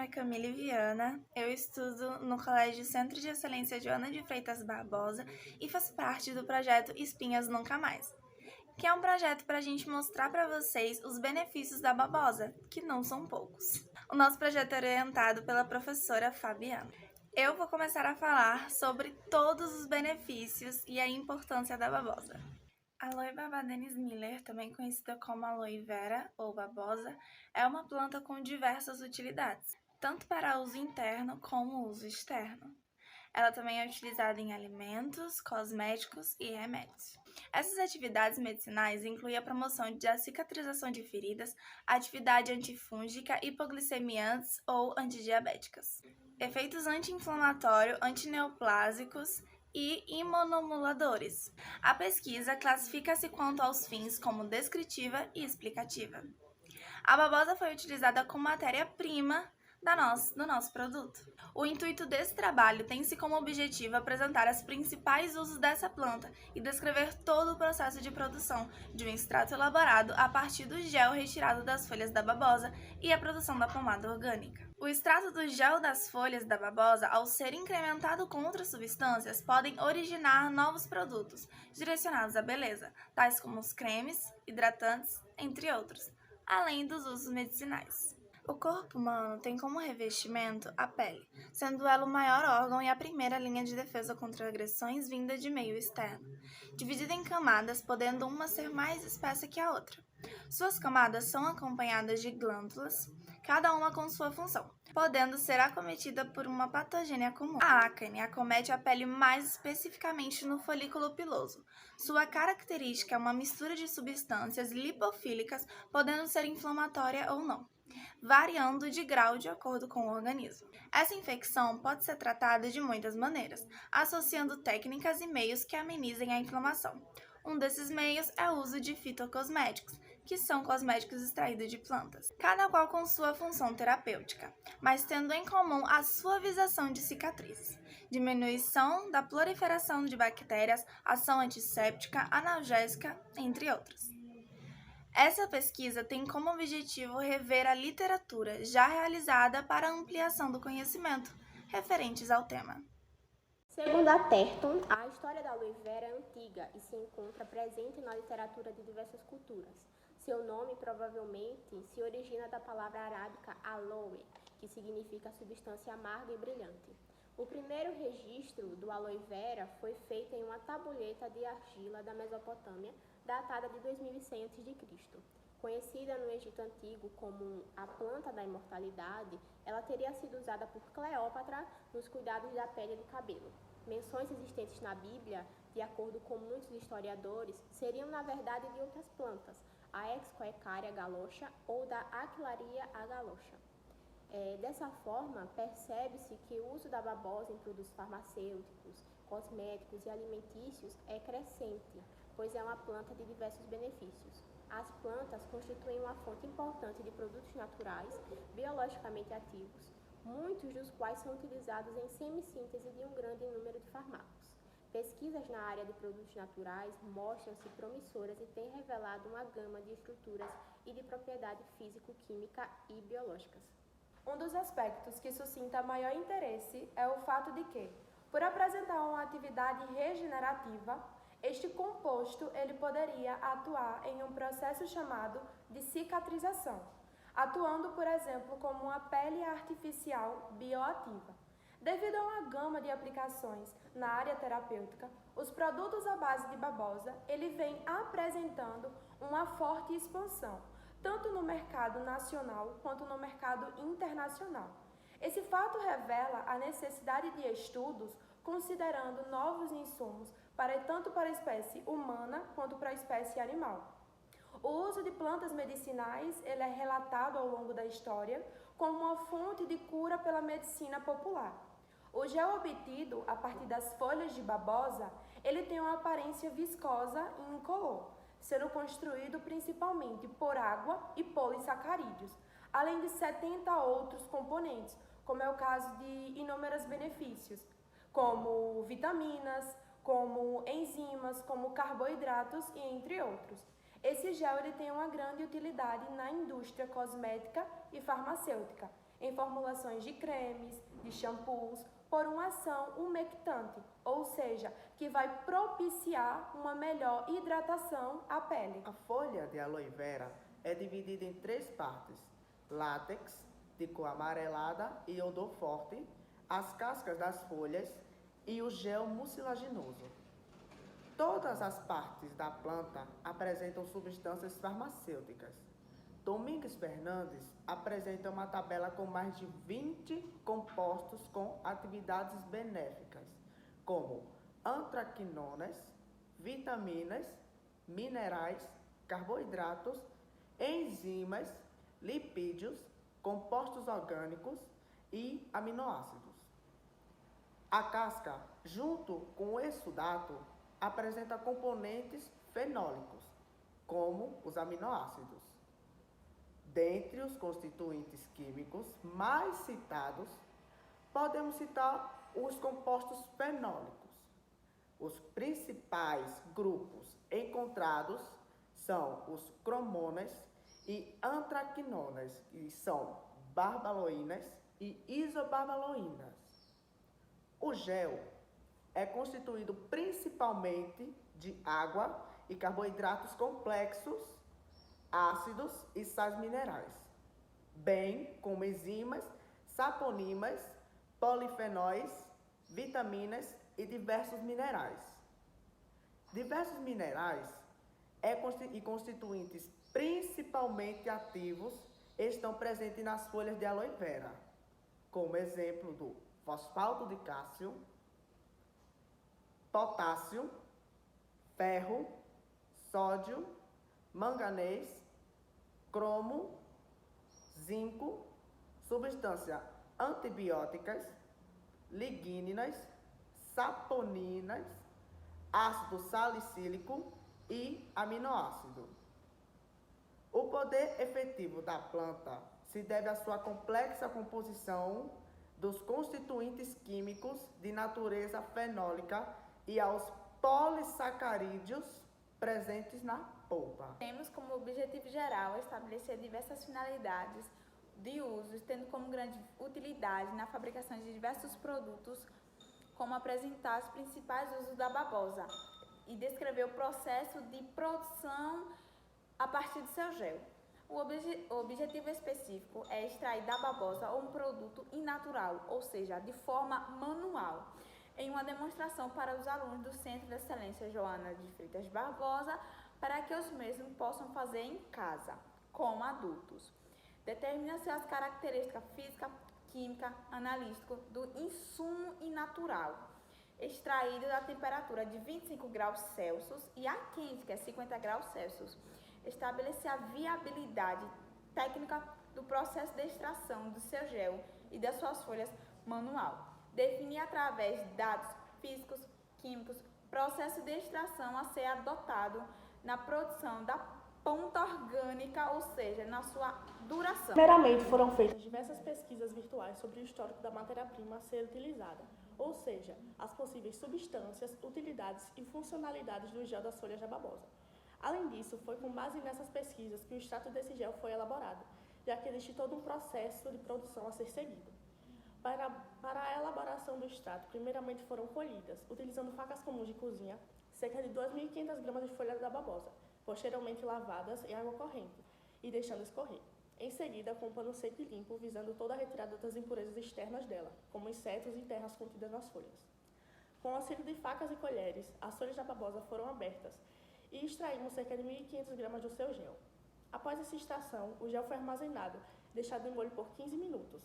é Camille Viana, eu estudo no Colégio Centro de Excelência Joana de Freitas Barbosa e faço parte do projeto Espinhas Nunca Mais, que é um projeto para a gente mostrar para vocês os benefícios da babosa, que não são poucos. O nosso projeto é orientado pela professora Fabiana. Eu vou começar a falar sobre todos os benefícios e a importância da babosa. Aloe babadennis Miller, também conhecida como aloe vera ou babosa, é uma planta com diversas utilidades, tanto para uso interno como uso externo. Ela também é utilizada em alimentos, cosméticos e remédios. Essas atividades medicinais incluem a promoção da cicatrização de feridas, atividade antifúngica, hipoglicemiantes ou antidiabéticas, efeitos anti-inflamatório, antineoplásicos e imunomoduladores. A pesquisa classifica-se quanto aos fins como descritiva e explicativa. A babosa foi utilizada como matéria-prima do nosso produto. O intuito desse trabalho tem-se como objetivo apresentar os principais usos dessa planta e descrever todo o processo de produção de um extrato elaborado a partir do gel retirado das folhas da babosa e a produção da pomada orgânica. O extrato do gel das folhas da babosa, ao ser incrementado com outras substâncias, podem originar novos produtos direcionados à beleza, tais como os cremes, hidratantes, entre outros, além dos usos medicinais. O corpo humano tem como revestimento a pele, sendo ela o maior órgão e a primeira linha de defesa contra agressões vindas de meio externo, dividida em camadas, podendo uma ser mais espessa que a outra. Suas camadas são acompanhadas de glândulas, cada uma com sua função, podendo ser acometida por uma patogênia comum. A acne acomete a pele mais especificamente no folículo piloso. Sua característica é uma mistura de substâncias lipofílicas, podendo ser inflamatória ou não, variando de grau de acordo com o organismo. Essa infecção pode ser tratada de muitas maneiras, associando técnicas e meios que amenizem a inflamação. Um desses meios é o uso de fitocosméticos, que são cosméticos extraídos de plantas, cada qual com sua função terapêutica, mas tendo em comum a suavização de cicatrizes, diminuição da proliferação de bactérias, ação antisséptica, analgésica, entre outros. Essa pesquisa tem como objetivo rever a literatura já realizada para ampliação do conhecimento referentes ao tema. Segundo a Terton, a história da aloe vera é antiga e se encontra presente na literatura de diversas culturas. Seu nome provavelmente se origina da palavra arábica aloe, que significa substância amarga e brilhante. O primeiro registro do aloe vera foi feito em uma tabuleta de argila da Mesopotâmia, datada de 2100 a.C. Conhecida no Egito Antigo como a planta da imortalidade, ela teria sido usada por Cleópatra nos cuidados da pele e do cabelo. Menções existentes na Bíblia, de acordo com muitos historiadores, seriam na verdade de outras plantas, a Excoecaria galocha ou da Aquilaria agalocha. Dessa forma, percebe-se que o uso da babosa em produtos farmacêuticos, cosméticos e alimentícios é crescente, pois é uma planta de diversos benefícios. As plantas constituem uma fonte importante de produtos naturais, biologicamente ativos, muitos dos quais são utilizados em semissíntese de um grande número de fármacos. Pesquisas na área de produtos naturais mostram-se promissoras e têm revelado uma gama de estruturas e de propriedade físico-química e biológicas. Um dos aspectos que suscita maior interesse é o fato de que, por apresentar uma atividade regenerativa, este composto ele poderia atuar em um processo chamado de cicatrização, atuando, por exemplo, como uma pele artificial bioativa. Devido a uma gama de aplicações na área terapêutica, os produtos à base de babosa ele vem apresentando uma forte expansão, tanto no mercado nacional quanto no mercado internacional. Esse fato revela a necessidade de estudos considerando novos insumos tanto para a espécie humana quanto para a espécie animal. O uso de plantas medicinais ele é relatado ao longo da história como uma fonte de cura pela medicina popular. O gel obtido a partir das folhas de babosa ele tem uma aparência viscosa e incolor, sendo construído principalmente por água e polissacarídeos, além de 70 outros componentes, como é o caso de inúmeros benefícios, como vitaminas, como enzimas, como carboidratos e entre outros. Esse gel ele tem uma grande utilidade na indústria cosmética e farmacêutica. em formulações de cremes, de shampoos, por uma ação umectante, ou seja, que vai propiciar uma melhor hidratação à pele. A folha de aloe vera é dividida em 3 partes: látex, de cor amarelada e odor forte, as cascas das folhas e o gel mucilaginoso. Todas as partes da planta apresentam substâncias farmacêuticas. Domingos Fernandes apresenta uma tabela com mais de 20 compostos com atividades benéficas, como antraquinonas, vitaminas, minerais, carboidratos, enzimas, lipídios, compostos orgânicos e aminoácidos. A casca, junto com o exudato, apresenta componentes fenólicos, como os aminoácidos. Dentre os constituintes químicos mais citados, podemos citar os compostos fenólicos. Os principais grupos encontrados são os cromonas e antraquinonas, que são barbaloínas e isobarbaloínas. O gel é constituído principalmente de água e carboidratos complexos, ácidos e sais minerais, bem como enzimas, saponinas, polifenóis, vitaminas e diversos minerais. Diversos minerais e constituintes principalmente ativos estão presentes nas folhas de aloe vera, como exemplo do fosfato de cálcio, potássio, ferro, sódio, manganês, cromo, zinco, substâncias antibióticas, ligninas, saponinas, ácido salicílico e aminoácido. O poder efetivo da planta se deve à sua complexa composição dos constituintes químicos de natureza fenólica e aos polissacarídeos presentes na polpa. Temos como objetivo geral estabelecer diversas finalidades de usos, tendo como grande utilidade na fabricação de diversos produtos, como apresentar os principais usos da babosa e descrever o processo de produção a partir do seu gel. O objetivo específico é extrair da babosa um produto inatural, ou seja, de forma manual, em uma demonstração para os alunos do Centro de Excelência Joana de Freitas Barbosa, para que os mesmos possam fazer em casa, como adultos. Determina-se as características física, química, analítico do insumo inatural, extraído da temperatura de 25 graus Celsius e a quente, que é 50 graus Celsius. Estabelecer a viabilidade técnica do processo de extração do seu gel e das suas folhas manual. Definir através de dados físicos, químicos, processo de extração a ser adotado na produção da ponta orgânica, ou seja, na sua duração. Primeiramente, foram feitas diversas pesquisas virtuais sobre o histórico da matéria-prima a ser utilizada, ou seja, as possíveis substâncias, utilidades e funcionalidades do gel das folhas da babosa. Além disso, foi com base nessas pesquisas que o extrato desse gel foi elaborado, já que existe todo um processo de produção a ser seguido. Para a elaboração do extrato, primeiramente foram colhidas, utilizando facas comuns de cozinha, cerca de 2.500 gramas de folha da babosa, posteriormente lavadas em água corrente e deixando escorrer. Em seguida, com um pano seco e limpo, visando toda a retirada das impurezas externas dela, como insetos e terras contidas nas folhas. Com o auxílio de facas e colheres, as folhas da babosa foram abertas e extraímos cerca de 1.500 gramas do seu gel. Após essa extração, o gel foi armazenado, deixado em molho por 15 minutos.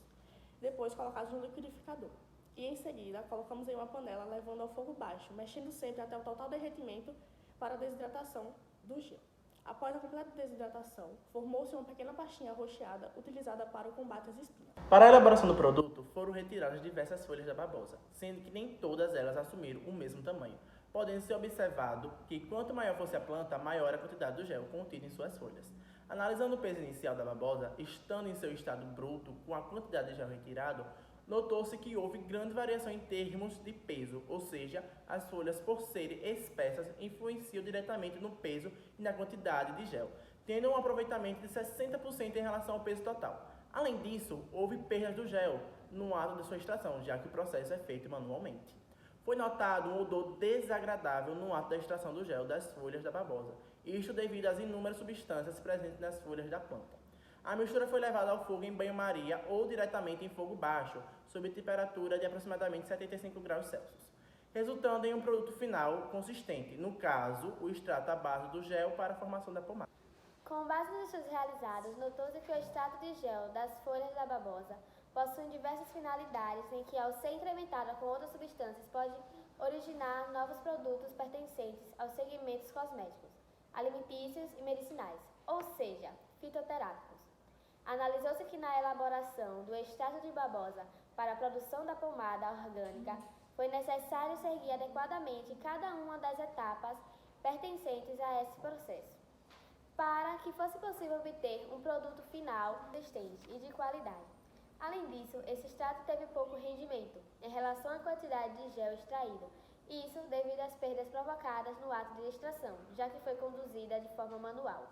Depois, colocado no liquidificador. E em seguida, colocamos em uma panela, levando ao fogo baixo, mexendo sempre até o total derretimento para a desidratação do gel. Após a completa desidratação, formou-se uma pequena pastinha rocheada utilizada para o combate às espinhas. Para a elaboração do produto, foram retiradas diversas folhas da babosa, sendo que nem todas elas assumiram o mesmo tamanho, podendo ser observado que quanto maior fosse a planta, maior a quantidade do gel contido em suas folhas. Analisando o peso inicial da babosa, estando em seu estado bruto, com a quantidade de gel retirado, notou-se que houve grande variação em termos de peso, ou seja, as folhas, por serem espessas, influenciam diretamente no peso e na quantidade de gel, tendo um aproveitamento de 60% em relação ao peso total. Além disso, houve perdas do gel no ato de sua extração, já que o processo é feito manualmente. Foi notado um odor desagradável no ato da extração do gel das folhas da babosa, isto devido às inúmeras substâncias presentes nas folhas da planta. A mistura foi levada ao fogo em banho-maria ou diretamente em fogo baixo, sob temperatura de aproximadamente 75 graus Celsius, resultando em um produto final consistente, no caso, o extrato à base do gel para a formação da pomada. Com base nos estudos realizados, notou-se que o extrato de gel das folhas da babosa possui diversas finalidades em que, ao ser incrementada com outras substâncias, pode originar novos produtos pertencentes aos segmentos cosméticos, alimentícios e medicinais, ou seja, fitoterápicos. Analisou-se que na elaboração do extrato de babosa para a produção da pomada orgânica foi necessário seguir adequadamente cada uma das etapas pertencentes a esse processo, para que fosse possível obter um produto final consistente e de qualidade. Além disso, esse extrato teve pouco rendimento em relação à quantidade de gel extraído, isso devido às perdas provocadas no ato de extração, já que foi conduzida de forma manual.